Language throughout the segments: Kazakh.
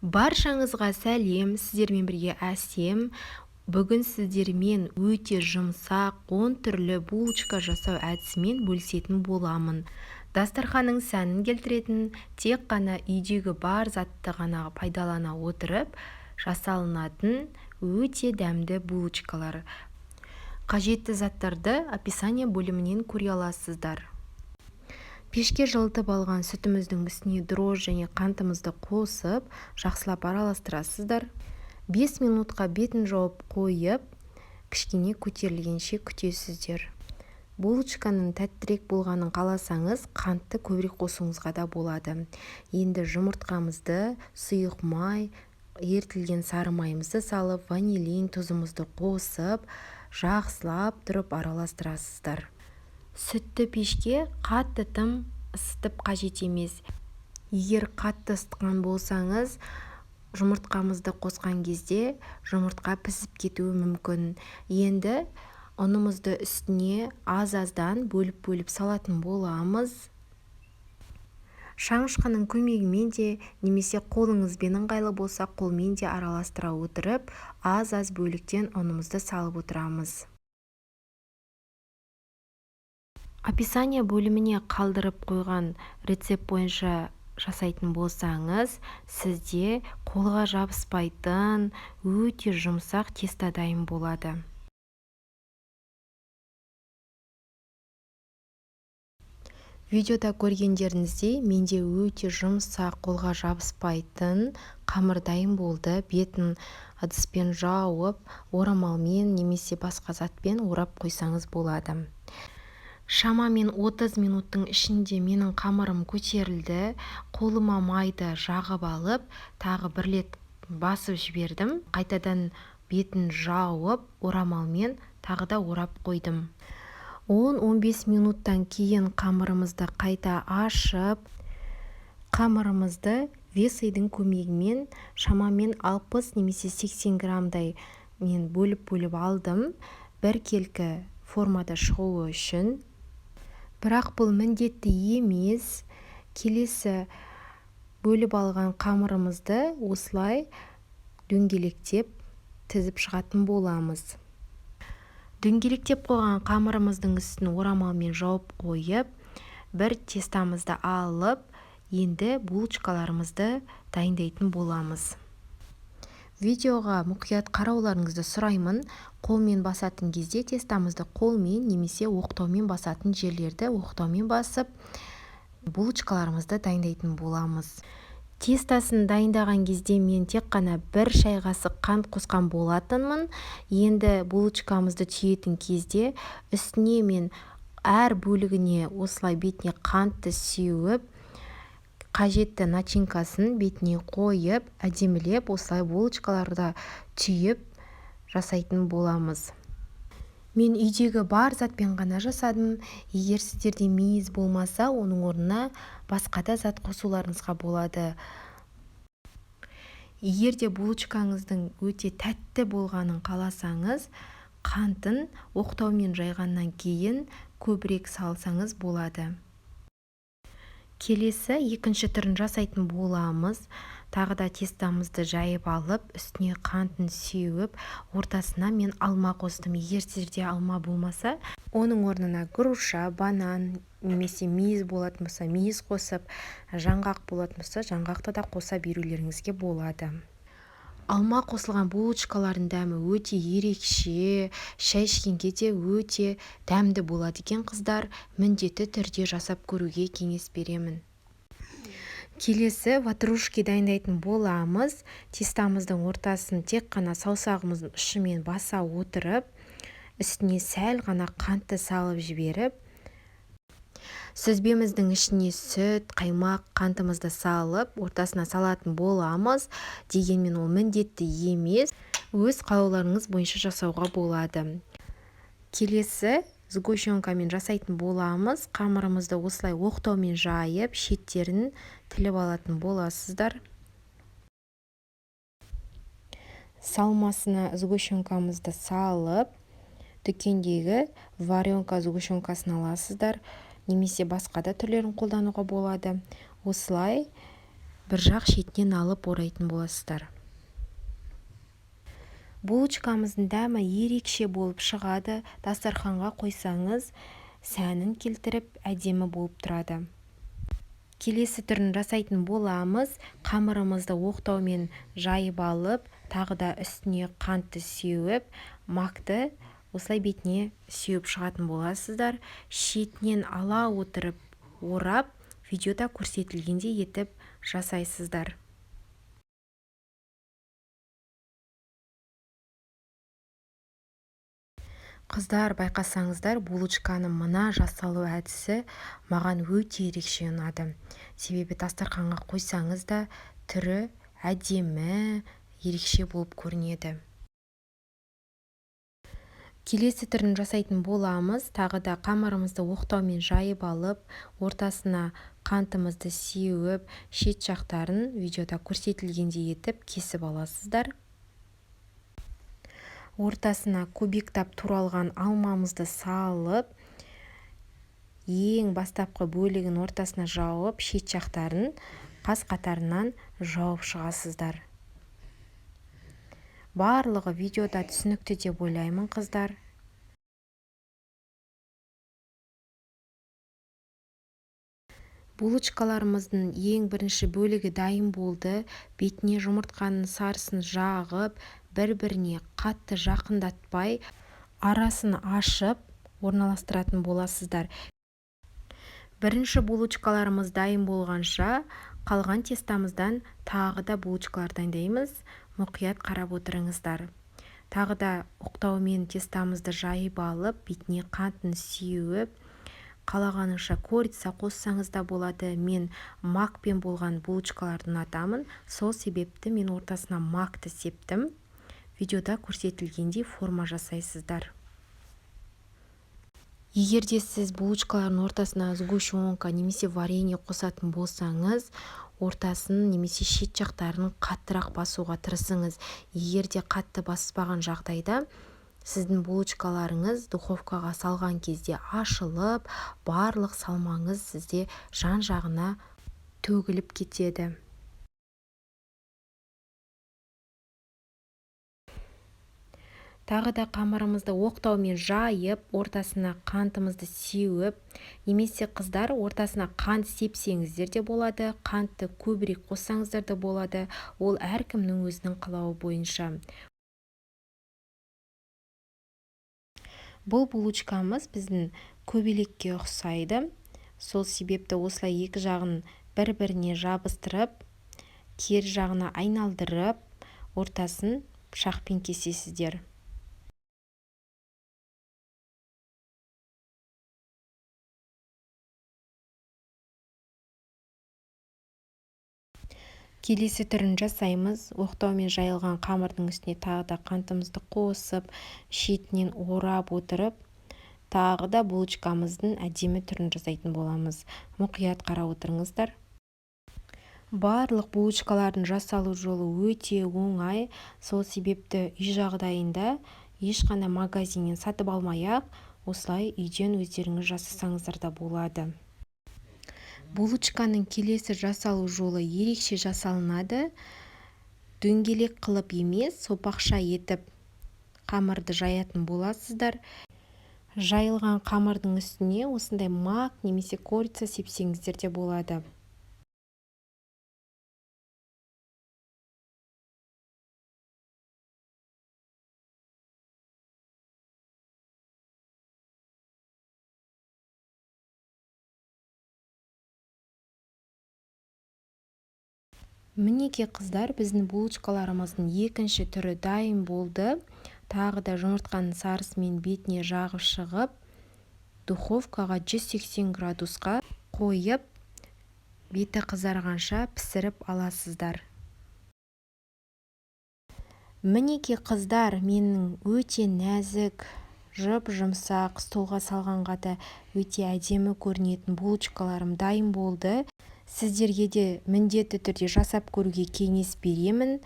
Баршаңызға сәлем, сіздермен бірге Әсем. Бүгін сіздермен өте жұмсақ 10 түрлі булочка жасау әдісімен бөлісетін боламын. Дастарханның сәнін келтіретін, тек қана үйдегі бар затты ғана пайдалана отырып жасалынатын өте дәмді булочкалар. Қажетті заттарды описание бөлімінен көре аласыздар. Пешке жылытып алған сүтіміздің үстіне дрожж және қантымызды қосып, жақсылап араластырасыздар. 5 минутқа бетін жауып қойып, кішкене көтерілгенше күтесіздер. Булочканың тәттірек болғанын қаласаңыз, қантты көбірек қосуыңызға да болады. Енді жұмыртқамызды, сұйық май, ерітілген сары майымызды салып, ванилин тұзымызды қосып, жақсылап тұрып араластырасыздар. Сүтті пешке қатты тым ысытып қажет емес. Егер қатты ысытқан болсаңыз, жұмыртқамызды қосқан кезде жұмыртқа пісіп кетуі мүмкін. Енді ұнымызды үстіне аз-аздан бөліп салатын боламыз. Шаңышқаның көмегімен де немесе қолыңызбен ыңғайлы болса қолмен де араластыра отырып, аз-аз бөліктен ұнымызды салып отырамыз. Описание бөліміне қалдырып қойған рецепт бойынша жасайтын болсаңыз, сізде қолға жабыспайтын өте жұмсақ тесто дайын болады. Видеода көргендеріңіздей менде өте жұмсақ қолға жабыспайтын қамыр дайын болды. Бетін ыдыспен жауып, орамалмен немесе басқа затпен орап қойсаңыз болады. Шамамен 30 минуттың ішінде менің қамырым көтерілді. Қолыма майды жағып алып, тағы бір рет басып жібердім. Қайтадан бетін жауып, орамалмен тағы да орап қойдым. 10-15 минуттан кейін қамырымызды қайта ашып, қамырымызды весойдың көмегімен шамамен 60 немесе 80 граммдай мен бөліп алдым. Біркелкі формада шығуы үшін. Бірақ бұл міндетті емес. Келесі бөліп алған қамырымызды осылай дөңгелектеп тізіп шығатын боламыз. Дөңгелектеп қойған қамырымыздың үстін орамалмен жауып қойып, бір тестамызды алып, енді булочкаларымызды дайындайтын боламыз. Видеоға мұқият қарауларыңызды сұраймын. Қолмен басатын кезде тестамызды қолмен немесе оқтаумен басатын жерлерді оқтаумен басып, булочкаларымызды дайындайтын боламыз. Тестасын дайындаған кезде мен тек қана 1 шай қасық қант қосқан болатынмын. Енді булочкамызды түйетін кезде үстіне мен әр бөлігіне осылай бетіне қантты сеуіп, қажетті начинкасын бетіне қойып, әдемілеп осылай булочкаларды түйіп жасайтын боламыз. Мен үйдегі бар затпен ғана жасадым. Егер сіздерде мейіз болмаса, оның орнына басқа да зат қосуларыңызға болады. Егер де булочкаңыздың өте тәтті болғанын қаласаңыз, қантын оқтаумен жайғаннан кейін көбірек салсаңыз болады. Келесі екінші түрін жасайтын боламыз. Тағы да тестамызды жайып алып, үстіне қантын сеуіп, ортасына мен алма қостым. Егер сіздерде алма болмаса, оның орнына груша, банан немесе мейіз болатын болса, мейіз қосып, жаңғақ болатын болса, жаңғақты да қоса берулеріңізге болады. Алма қосылған булочкалардың дәмі өте ерекше, шай ішкенге де өте дәмді болады екен қыздар. Міндетті түрде жасап көруге кеңес беремін. Келесі ватрушки дайындайтын боламыз. Тестамыздың ортасын тек қана саусағымыздың ұшымен баса отырып, үстіне сәл ғана қантты салып жіберіп, сүзбеміздің ішіне сүт, қаймақ, қантымызды салып, ортасына салатын боламыз. Дегенмен ол міндетті емес, өз қалауларыңыз бойынша жасауға болады. Келесі сгущенкамен жасайтын боламыз. Қамырымызды осылай оқтаумен жайып, шеттерін тіліп алатын боласыздар. Салмасына сгущенкамызды салып, дүкендегі варенка сгущенкасын аласыздар. Немесе басқа да түрлерін қолдануға болады. Осылай бір жақ шетінен алып орайтын боласыздар. Булочкамыздың дәмі ерекше болып шығады. Дастарханға қойсаңыз, сәнін келтіріп әдемі болып тұрады. Келесі түрін жасайтын боламыз. Қамырымызды оқтаумен жайып алып, тағы да үстіне қантты сеуіп, макты осылай бетіне сеуіп шығатын боласыздар. Шетінен ала отырып, орап, видеода көрсетілгендей етіп жасайсыздар. Қыздар, байқасаңыздар, булочканың мына жасалу әдісі маған өте ерекше ұнады. Себебі дастарханға қойсаңыз да түрі әдемі, ерекше болып көрінеді. Келесі түрін жасайтын боламыз. Тағы да қамырымызды оқтаумен жайып алып, ортасына қантымызды сеуіп, шет жақтарын видеода көрсетілгендей етіп кесіп аласыздар. Ортасына кубиктап туралған алмамызды салып, ең бастапқы бөлігін ортасына жауып, шет жақтарын қас қатарынан жауып шығасыздар. Барлығы видеода түсінікті деп ойлаймын, қыздар. Булочкаларымыздың ең бірінші бөлігі дайын болды. Бетіне жұмыртқаның сарысын жағып, бір-біріне қатты жақындатпай, арасын ашып орналастыратын боласыздар. Бірінші булочкаларымыз дайын болғанша, қалған тестамыздан тағы да булочкалар дайындаймыз. Мұқият қарап отырыңыздар. Тағы да оқтаумен тестамызды жайып алып, бетіне қантын сеуіп, қалағаныңша корица қоссаңыз да болады. Мен макпен болған булочкаларды ұнатамын. Сол себепті мен ортасына макты септім. Видеода көрсетілгендей форма жасайсыздар. Егерде сіз булочкалардың ортасына сгущенка немесе варенье қосатын болсаңыз, ортасын немесе шет жақтарын қаттырақ басуға тырысыңыз. Егерде қатты баспаған жағдайда, сіздің булочкаларыңыз духовкаға салған кезде ашылып, барлық салмаңыз сізде жан-жағына төгіліп кетеді. Тағы да қамырымызды оқтаумен жайып, ортасына қантымызды сеуіп, немесе қыздар ортасына қант сепсеңіздер де болады, қантты көбірек қоссаңыздар да болады. Ол әркімнің өзінің қалауы бойынша. Бұл булочкамыз біздің көбелекке ұқсайды. Сол себепті осылай екі жағын бір-біріне жабыстырып, кері жағына айналдырып, ортасын пышақпен кесесіздер. Келесі түрін жасаймыз. Оқтаумен жайылған қамырдың үстіне тағы да қантымызды қосып, шетінен орап отырып, тағы да булочкамыздың әдемі түрін жасайтын боламыз. Мұқият қарап отырыңыздар. Барлық булочкалардың жасалу жолы өте оңай. Сол себепті үй жағдайында ешқандай магазиннен сатып алмай-ақ, осылай үйден өздеріңіз жасасаңыздар да болады. Булочканың келесі жасалу жолы ерекше жасалынады. Дөңгелек қылып емес, сопақша етіп қамырды жаятын боласыздар. Жайылған қамырдың үстіне осындай мак немесе корица сепсеңіздер де болады. Мінеке қыздар, біздің булочкаларымыздың екінші түрі дайын болды. Тағы да жұмыртқаның сарысымен бетіне жағып шығып, духовкаға 180 градусқа қойып, беті қызарғанша пісіріп аласыздар. Мінеке қыздар, менің өте нәзік, жұп-жұмсақ, столға салғанға да өте әдемі көрінетін булочкаларым дайын болды. Сіздерге де міндетті түрде жасап көруге кеңес беремін.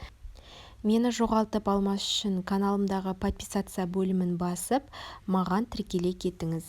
Мені жоғалтып алмас үшін каналымдағы подписаться бөлімін басып, маған тіркеле кетіңіз.